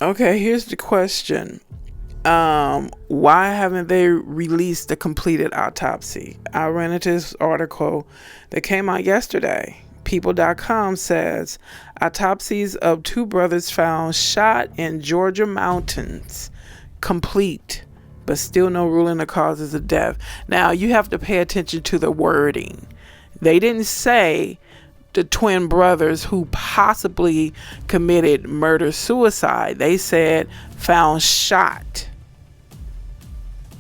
Okay, here's the question. Why haven't they released the completed autopsy? I ran into this article that came out yesterday. People.com says autopsies of two brothers found shot in Georgia mountains complete, but still no ruling the causes of death. Now you have to pay attention to the wording. They didn't say the twin brothers who possibly committed murder suicide. They said found shot.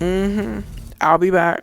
I'll be back.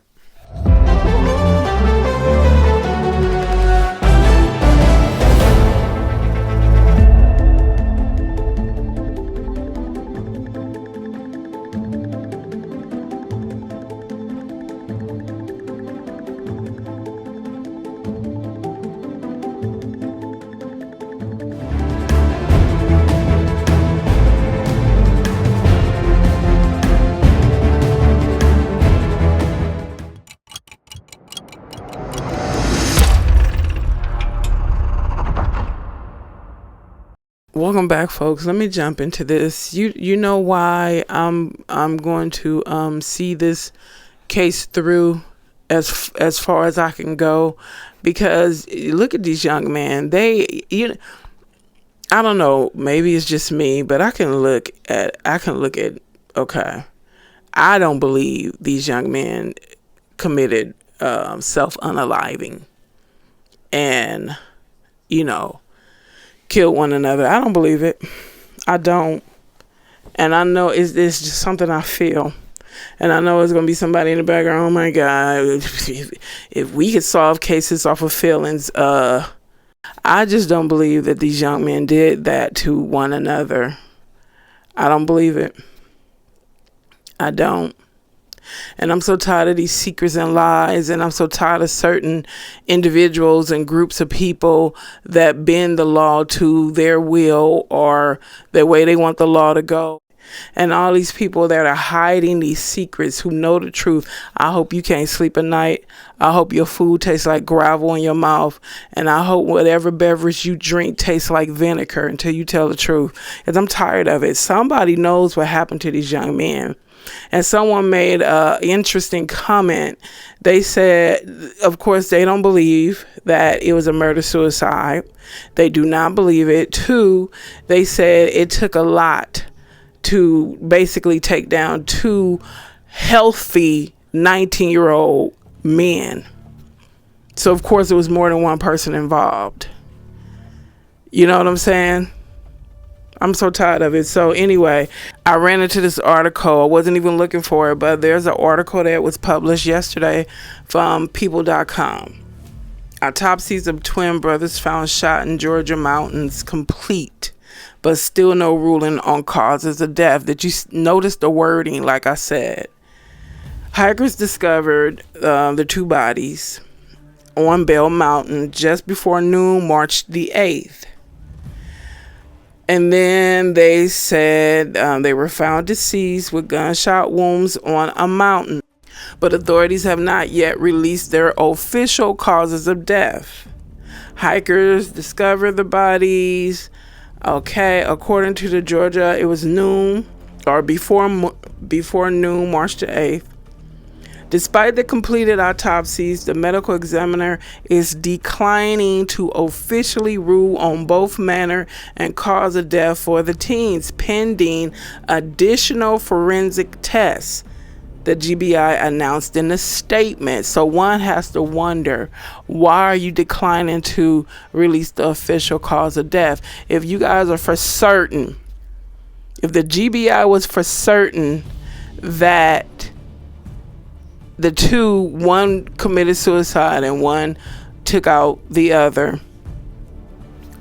Welcome back, folks. Let me jump into this. You know why I'm going to see this case through as far as I can go, because look at these young men. I don't know, maybe it's just me, but I can look at okay, I don't believe these young men committed self-unaliving and kill one another. I don't believe it. I don't. And I know it's just something I feel. And I know it's going to be somebody in the background. Oh my God. If we could solve cases off of feelings, I just don't believe that these young men did that to one another. I don't believe it. I don't. And I'm so tired of these secrets and lies, and I'm so tired of certain individuals and groups of people that bend the law to their will or the way they want the law to go. And all these people that are hiding these secrets, who know the truth. I hope you can't sleep at night. I hope your food tastes like gravel in your mouth. And I hope whatever beverage you drink tastes like vinegar until you tell the truth. Because I'm tired of it. Somebody knows what happened to these young men. And someone made an interesting comment. They said, of course, they don't believe that it was a murder-suicide. They do not believe it. Two, they said it took a lot to basically take down two healthy 19-year-old men. So, of course, it was more than one person involved. You know what I'm saying? I'm so tired of it. So anyway, I ran into this article. I wasn't even looking for it, but there's an article that was published yesterday from people.com. Autopsies of twin brothers found shot in Georgia mountains complete, but still no ruling on causes of death. Did you notice the wording? Like I said, hikers discovered the two bodies on Bell Mountain just before noon, March the 8th. And then they said they were found deceased with gunshot wounds on a mountain. But authorities have not yet released their official causes of death. Hikers discovered the bodies. Okay, according to the Georgia, it was noon or before noon, March the 8th. Despite the completed autopsies, the medical examiner is declining to officially rule on both manner and cause of death for the teens, pending additional forensic tests, the GBI announced in a statement. So one has to wonder, why are you declining to release the official cause of death? If you guys are for certain, if the GBI was for certain that the two, one committed suicide and one took out the other,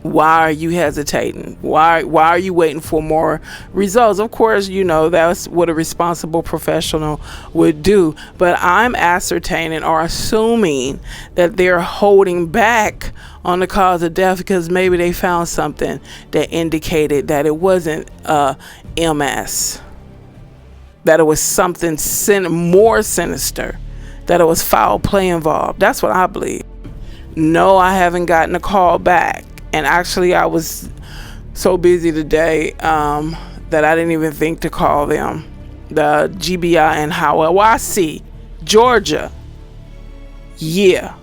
why are you hesitating? Why are you waiting for more results? Of course, that's what a responsible professional would do. But I'm ascertaining or assuming that they're holding back on the cause of death because maybe they found something that indicated that it wasn't MS. That it was something more sinister, that it was foul play involved. That's what I believe. No, I haven't gotten a call back. And actually, I was so busy today that I didn't even think to call them. The GBI in Hiawassee, Georgia. Yeah.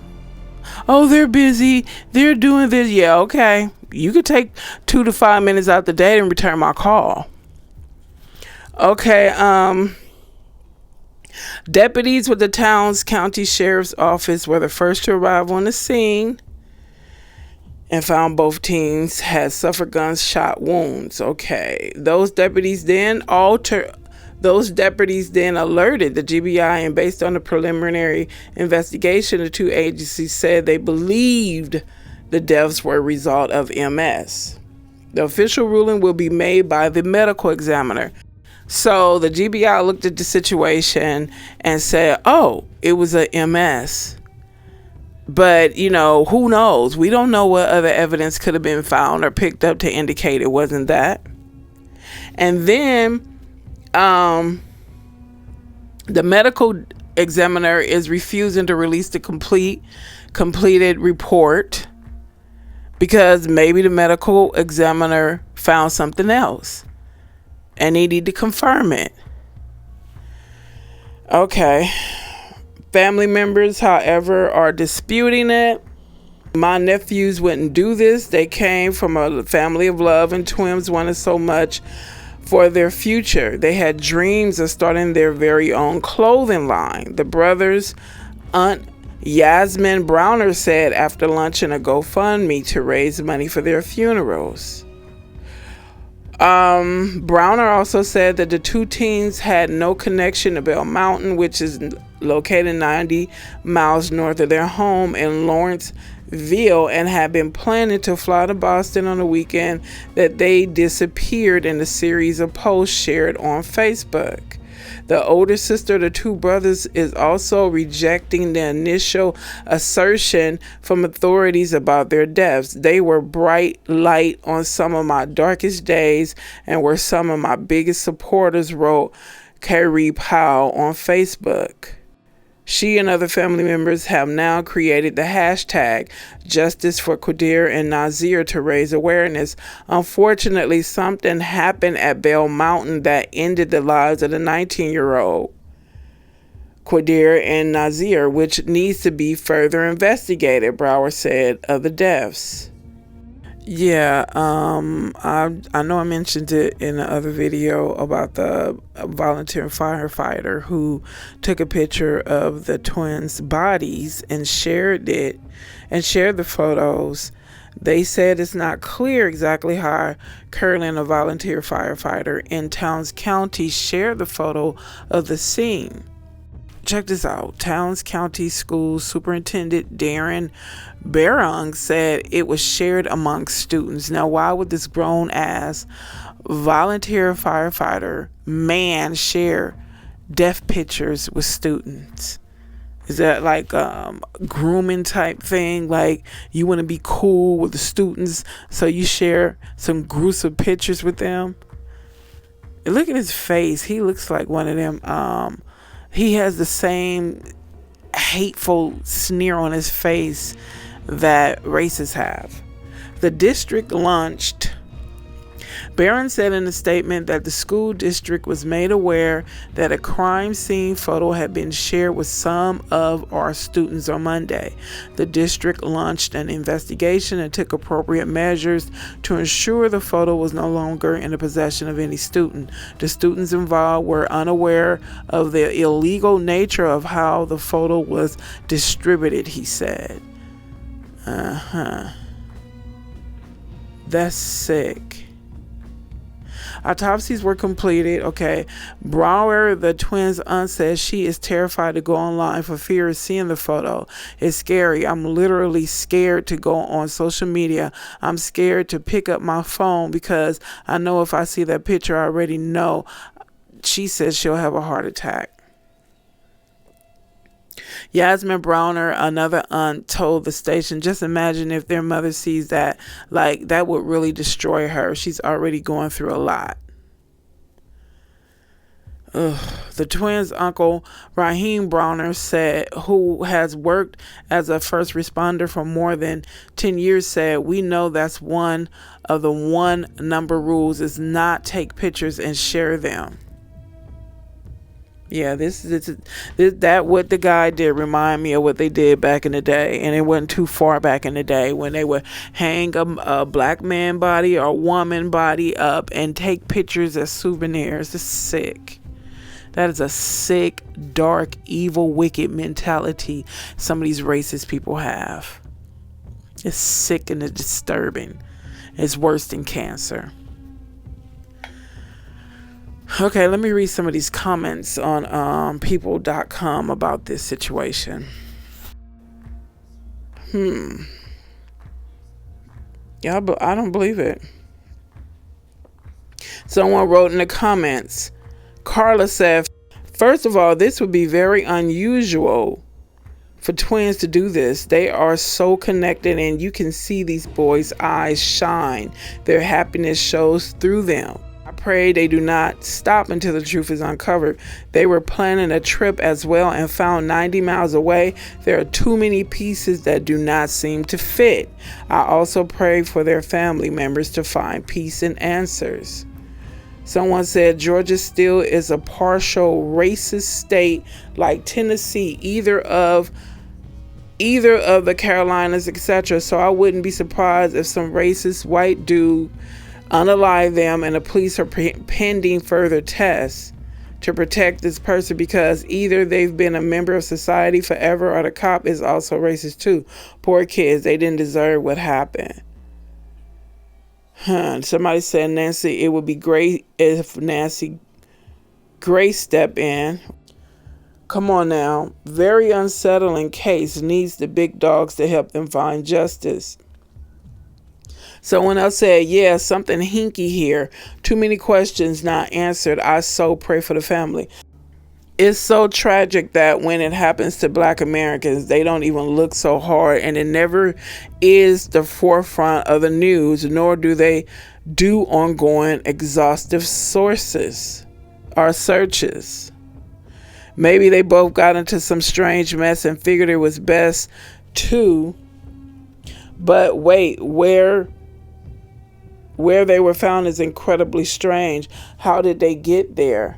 Oh, they're busy. They're doing this. Yeah, okay. You could take 2 to 5 minutes out the day and return my call. Okay, deputies with the town's county sheriff's office were the first to arrive on the scene and found both teens had suffered gunshot wounds. Okay, those deputies then alerted the GBI, and based on the preliminary investigation, the two agencies said they believed the deaths were a result of MS. The official ruling will be made by the medical examiner. So the GBI looked at the situation and said, oh, it was a MS. But, you know, who knows? We don't know what other evidence could have been found or picked up to indicate it wasn't that. And then the medical examiner is refusing to release the completed report because maybe the medical examiner found something else and they need to confirm it. Okay. Family members, however, are disputing it. My nephews wouldn't do this. They came from a family of love, and twins wanted so much for their future. They had dreams of starting their very own clothing line. The brothers' aunt Yasmin Browner said after lunch in a GoFundMe to raise money for their funerals. Browner also said that the two teens had no connection to Bell Mountain, which is located 90 miles north of their home in Lawrenceville, and had been planning to fly to Boston on the weekend that they disappeared in a series of posts shared on Facebook. The older sister of the two brothers is also rejecting the initial assertion from authorities about their deaths. They were bright light on some of my darkest days and were some of my biggest supporters, wrote Carrie Powell on Facebook. She and other family members have now created the hashtag Justice for Qaadir and Nazir to raise awareness. Unfortunately, something happened at Bell Mountain that ended the lives of the 19-year-old Qaadir and Nazir, which needs to be further investigated, Brower said of the deaths. Yeah, I know I mentioned it in the other video about the volunteer firefighter who took a picture of the twins' bodies and shared it and shared the photos. They said it's not clear exactly how Curlin, a volunteer firefighter in Towns County, shared the photo of the scene. Check this out. Towns County School Superintendent Darren Barong said it was shared among students. Now, why would this grown-ass volunteer firefighter man share death pictures with students? Is that like grooming type thing? Like you want to be cool with the students, so you share some gruesome pictures with them? And look at his face. He looks like one of them. He has the same hateful sneer on his face that racists have. The district launched. Barron said in a statement that the school district was made aware that a crime scene photo had been shared with some of our students on Monday. The district launched an investigation and took appropriate measures to ensure the photo was no longer in the possession of any student. The students involved were unaware of the illegal nature of how the photo was distributed, he said. That's sick. Autopsies were completed. Okay. Brower, the twins' aunt, says she is terrified to go online for fear of seeing the photo. It's scary. I'm literally scared to go on social media. I'm scared to pick up my phone because I know if I see that picture, I already know. She says she'll have a heart attack. Yasmin Browner, another aunt, told the station, just imagine if their mother sees that. Like, that would really destroy her. She's already going through a lot. The twins' uncle, Rahim Browner, said, who has worked as a first responder for more than 10 years, said, "We know that's one of the one number rules is not take pictures and share them." Yeah, this that what the guy did remind me of what they did back in the day, and it wasn't too far back in the day when they would hang a black man body or a woman body up and take pictures as souvenirs. It's sick. That is a sick, dark, evil, wicked mentality some of these racist people have. It's sick and it's disturbing. It's worse than cancer. Okay, let me read some of these comments on people.com about this situation. Yeah, but I don't believe it. Someone wrote in the comments, Carla said, "First of all, this would be very unusual for twins to do this. They are so connected and you can see these boys' eyes shine. Their happiness shows through them. I pray they do not stop until the truth is uncovered. They were planning a trip as well and found 90 miles away. There are too many pieces that do not seem to fit. I also pray for their family members to find peace and answers." Someone said Georgia still is a partial racist state like Tennessee, either of the Carolinas, etc. So I wouldn't be surprised if some racist white dude unalive them and the police are pending further tests to protect this person because either they've been a member of society forever or the cop is also racist too. Poor kids, they didn't deserve what happened. Somebody said, Nancy, it would be great if Nancy Grace step in. Come on now. Very unsettling case, needs the big dogs to help them find justice. Someone else said, yeah, something hinky here. Too many questions not answered. I so pray for the family. It's so tragic that when it happens to Black Americans, they don't even look so hard, and it never is the forefront of the news, nor do they do ongoing exhaustive sources or searches. Maybe they both got into some strange mess and figured it was best to, but wait, where they were found is incredibly strange. How did they get there?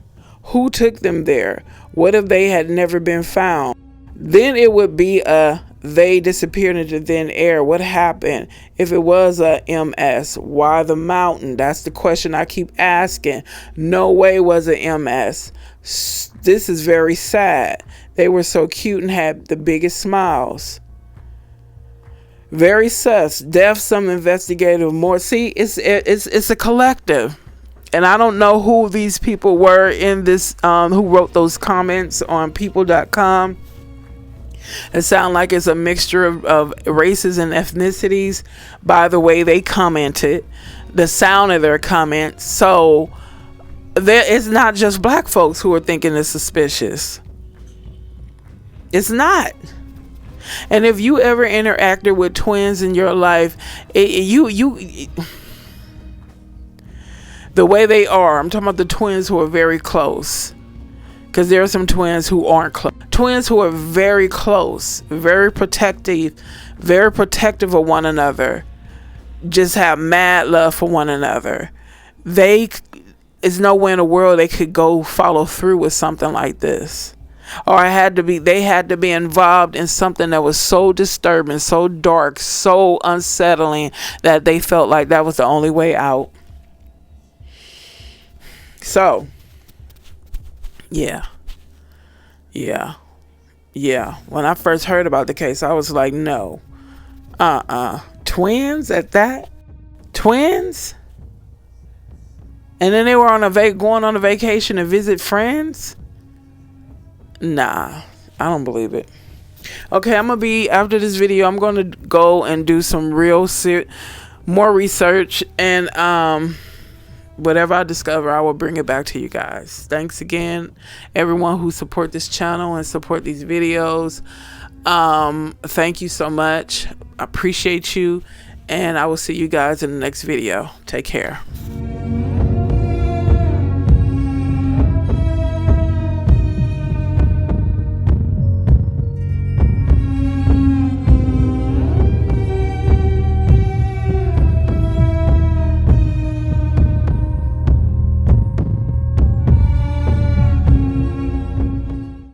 Who took them there? What if they had never been found? Then it would be they disappeared into thin air. What happened? If it was a MS, why the mountain? That's the question I keep asking. No way was it MS. This is very sad. They were so cute and had the biggest smiles. Very sus. Death, some investigative more. See, it's a collective. And I don't know who these people were in this, who wrote those comments on people.com. It sounds like it's a mixture of races and ethnicities by the way they commented, the sound of their comments. So it's not just Black folks who are thinking it's suspicious. It's not. And if you ever interacted with twins in your life, the way they are, I'm talking about the twins who are very close, because there are some twins who aren't close. Twins who are very close, very protective of one another, just have mad love for one another. There's no way in the world they could go follow through with something like this. Or they had to be involved in something that was so disturbing, so dark, so unsettling that they felt like that was the only way out. So, yeah. When I first heard about the case, I was like, no. Twins at that? Twins? And then they were going on a vacation to visit friends? Nah, I don't believe it. Okay, after this video, I'm going to go and do some more research, and whatever I discover, I will bring it back to you guys. Thanks again, everyone who support this channel and support these videos. Thank you so much. I appreciate you, and I will see you guys in the next video. Take care.